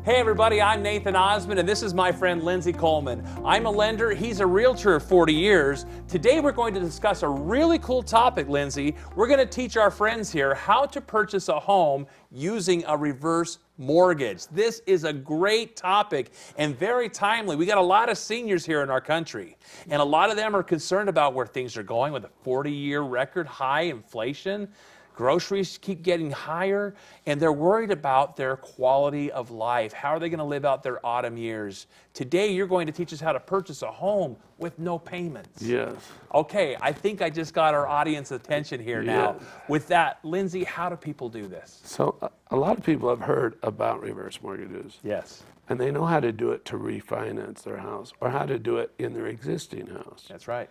Hey everybody, I'm Nathan Osmond and this is my friend Lindsey Coleman. I'm a lender, he's a realtor of 40 years. Today we're going to discuss a really cool topic, Lindsey. We're going to teach our friends here how to purchase a home using a reverse mortgage. This is a great topic and very timely. We got a lot of seniors here in our country and a lot of them are concerned about where things are going with a 40-year record high inflation. Groceries keep getting higher, and they're worried about their quality of life. How are they going to live out their autumn years? Today, you're going to teach us how to purchase a home with no payments. Yes. Okay, I think I just got our audience attention here now. Yes. With that, Lindsey, how do people do this? So a lot of people have heard about reverse mortgages. Yes. And they know how to do it to refinance their house or how to do it in their existing house. That's right.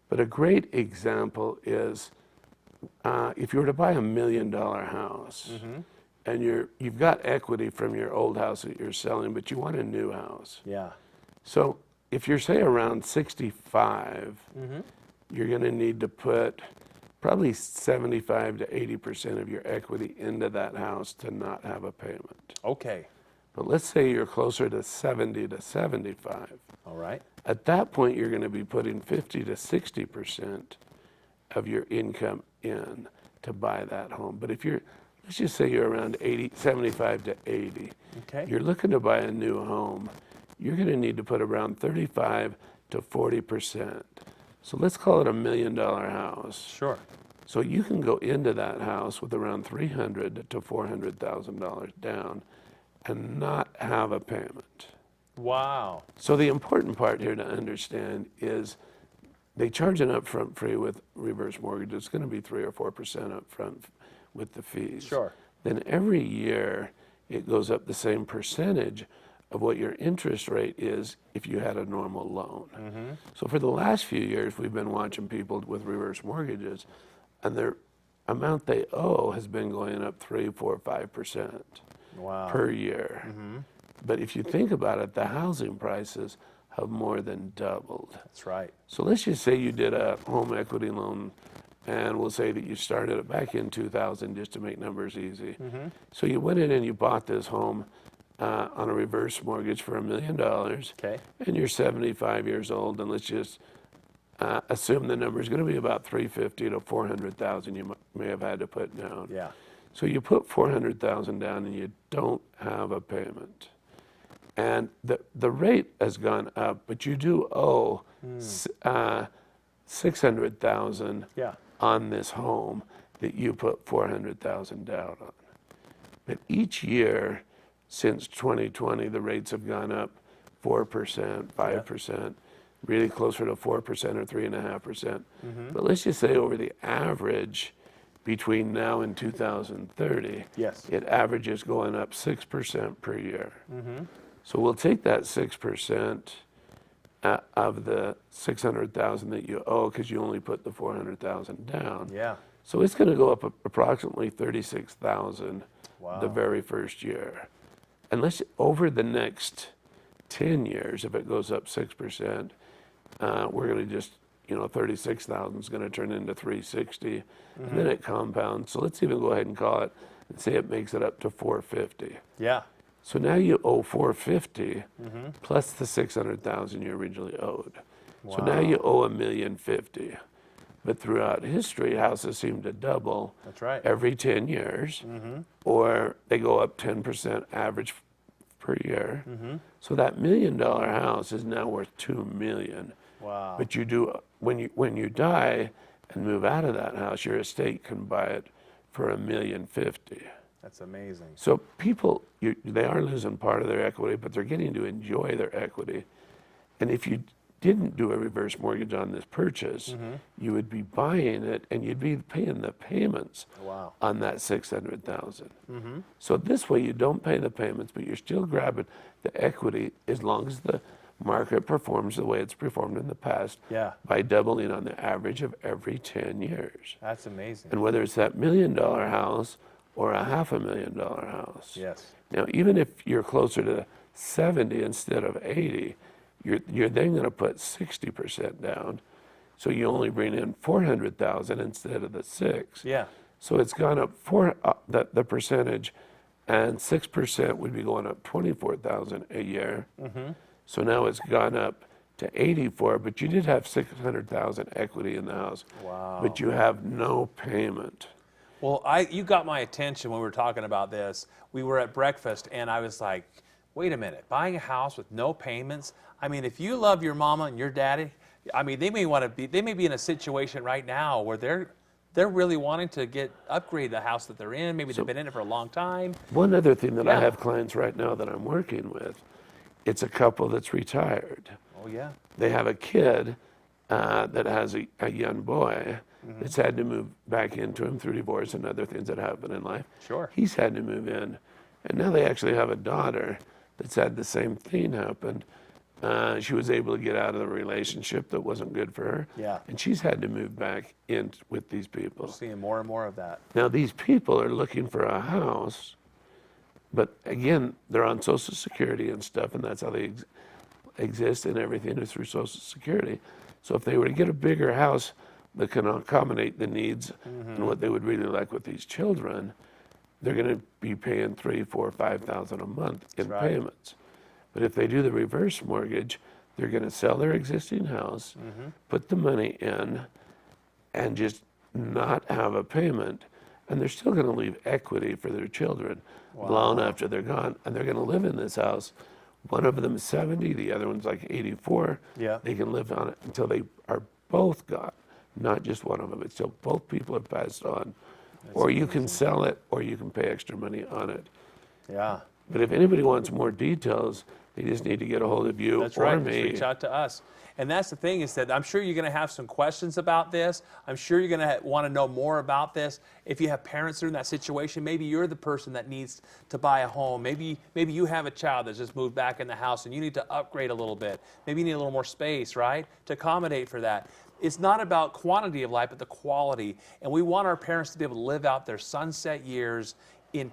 But a great example is if you were to buy $1 million house and you've got equity from your old house that you're selling, but you want a new house. Yeah. So if you're, say, around 65, you're going to need to put probably 75 to 80% of your equity into that house to not have a payment. Okay. But let's say you're closer to 70 to 75. All right. At that point, you're going to be putting 50 to 60% of your income in to buy that home. But if you're, let's just say you're around 75 to 80, Okay. you're looking to buy a new home, you're going to need to put around 35 to 40%. So let's call it $1 million house. Sure. So you can go into that house with around $300,000 to $400,000 down and not have a payment. Wow. So the important part here to understand is they charge an upfront fee with reverse mortgage. It's going to be 3 or 4% upfront with the fees. Sure. Then every year it goes up the same percentage of what your interest rate is if you had a normal loan. So for the last few years, we've been watching people with reverse mortgages, and their amount they owe has been going up 3, 4, 5% Wow. per year. But if you think about it, the housing prices have more than doubled. That's right. So let's just say you did a home equity loan, and we'll say that you started it back in 2000 just to make numbers easy. So you went in and you bought this home on a reverse mortgage for $1 million. Okay. And you're 75 years old, and let's just assume the number is going to be about 350 to 400,000 you may have had to put down. Yeah. So you put 400,000 down and you don't have a payment. And the rate has gone up, but you do owe $600,000 Yeah. on this home that you put $400,000 down on. But each year since 2020, the rates have gone up 4%, 5%, really closer to 4% or 3.5%. But let's just say over the average between now and 2030, Yes. it averages going up 6% per year. So we'll take that 6% of the $600,000 that you owe because you only put the $400,000 down. Yeah. So it's going to go up approximately $36,000 Wow. the very first year. Unless over the next 10 years, if it goes up 6%, we're going to just, 36,000 is going to turn into 360, and then it compounds. So let's even go ahead and call it and say it makes it up to 450. Yeah. So now you owe 450 plus the 600,000 you originally owed. So now you owe $1,050,000. But throughout history, houses seem to double That's right. every 10 years, or they go up 10% average per year. So that $1 million house is now worth $2 million. Wow. But you do when you die and move out of that house, your estate can buy it for $1,050,000. That's amazing. So people, they are losing part of their equity, but they're getting to enjoy their equity. And if you didn't do a reverse mortgage on this purchase, you would be buying it and you'd be paying the payments Wow. on that $600,000. So this way you don't pay the payments, but you're still grabbing the equity as long as the market performs the way it's performed in the past Yeah. by doubling on the average of every 10 years. That's amazing. And whether it's that $1 million house or a $500,000 house. Yes. Now, even if you're closer to 70 instead of 80, you're then going to put 60% down. So you only bring in 400,000 instead of the 6. Yeah. So it's gone up the percentage and 6% would be going up $24,000 a year. So now it's gone up to 84, but you did have 600,000 equity in the house. Wow. But you have no payment. Well, you got my attention when we were talking about this. We were at breakfast, and I was like, wait a minute, buying a house with no payments? I mean, if you love your mama and your daddy, I mean, they may be in a situation right now where they're really wanting to upgrade the house that they're in. Maybe they've been in it for a long time. One other thing that I have clients right now that I'm working with, it's a couple that's retired. Oh, yeah. They have a kid that has a young boy that's had to move back into him through divorce and other things that happen in life. Sure. He's had to move in. And now they actually have a daughter that's had the same thing happen. She was able to get out of the relationship that wasn't good for her. Yeah. And she's had to move back in with these people. We're seeing more and more of that. Now these people are looking for a house, but again, they're on Social Security and stuff, and that's how they exist, and everything is through Social Security. So if they were to get a bigger house that can accommodate the needs and what they would really like with these children, they're going to be paying $3,000, $4,000, $5,000 a month in payments. But if they do the reverse mortgage, they're going to sell their existing house, put the money in, and just not have a payment, and they're still going to leave equity for their children long after they're gone, and they're going to live in this house. One of them is 70, the other one's like 84. Yeah. They can live on it until they are both gone, not just one of them. It's till both people have passed on. Or you can sell it, or you can pay extra money on it. Yeah. But if anybody wants more details, they just need to get a hold of you That's or right. me. Just reach out to us. And that's the thing, is that I'm sure you're going to have some questions about this. I'm sure you're going to want to know more about this. If you have parents that are in that situation, maybe you're the person that needs to buy a home. Maybe you have a child that's just moved back in the house and you need to upgrade a little bit. Maybe you need a little more space, right, to accommodate for that. It's not about quantity of life, but the quality. And we want our parents to be able to live out their sunset years in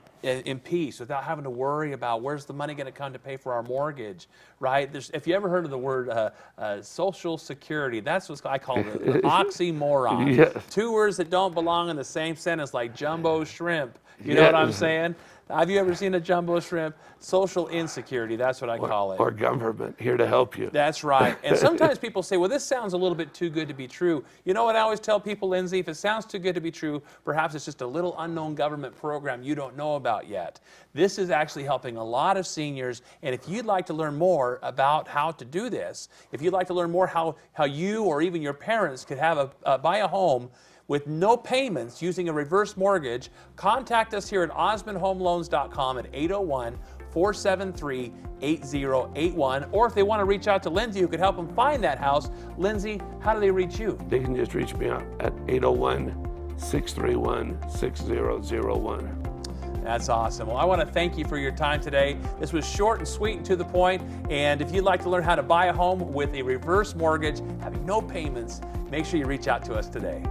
peace without having to worry about where's the money going to come to pay for our mortgage, right? If you ever heard of the word Social Security, that's what I call the oxymoron. Yes. Two words that don't belong in the same sentence, like jumbo shrimp. You know what I'm saying? Have you ever seen a jumbo shrimp? Social insecurity, that's what I call it. Or government, here to help you. That's right. And sometimes people say, well, this sounds a little bit too good to be true. You know what I always tell people, Lindsey? If it sounds too good to be true, perhaps it's just a little unknown government program you don't know about yet. This is actually helping a lot of seniors. And if you'd like to learn more about how to do this, if you'd like to learn more how you or even your parents could have buy a home with no payments using a reverse mortgage, contact us here at OsmondHomeLoans.com at 801-473-8081. Or if they want to reach out to Lindsey, who could help them find that house, Lindsey, how do they reach you? They can just reach me out at 801-631-6001. That's awesome. Well, I want to thank you for your time today. This was short and sweet and to the point. And if you'd like to learn how to buy a home with a reverse mortgage, having no payments, make sure you reach out to us today.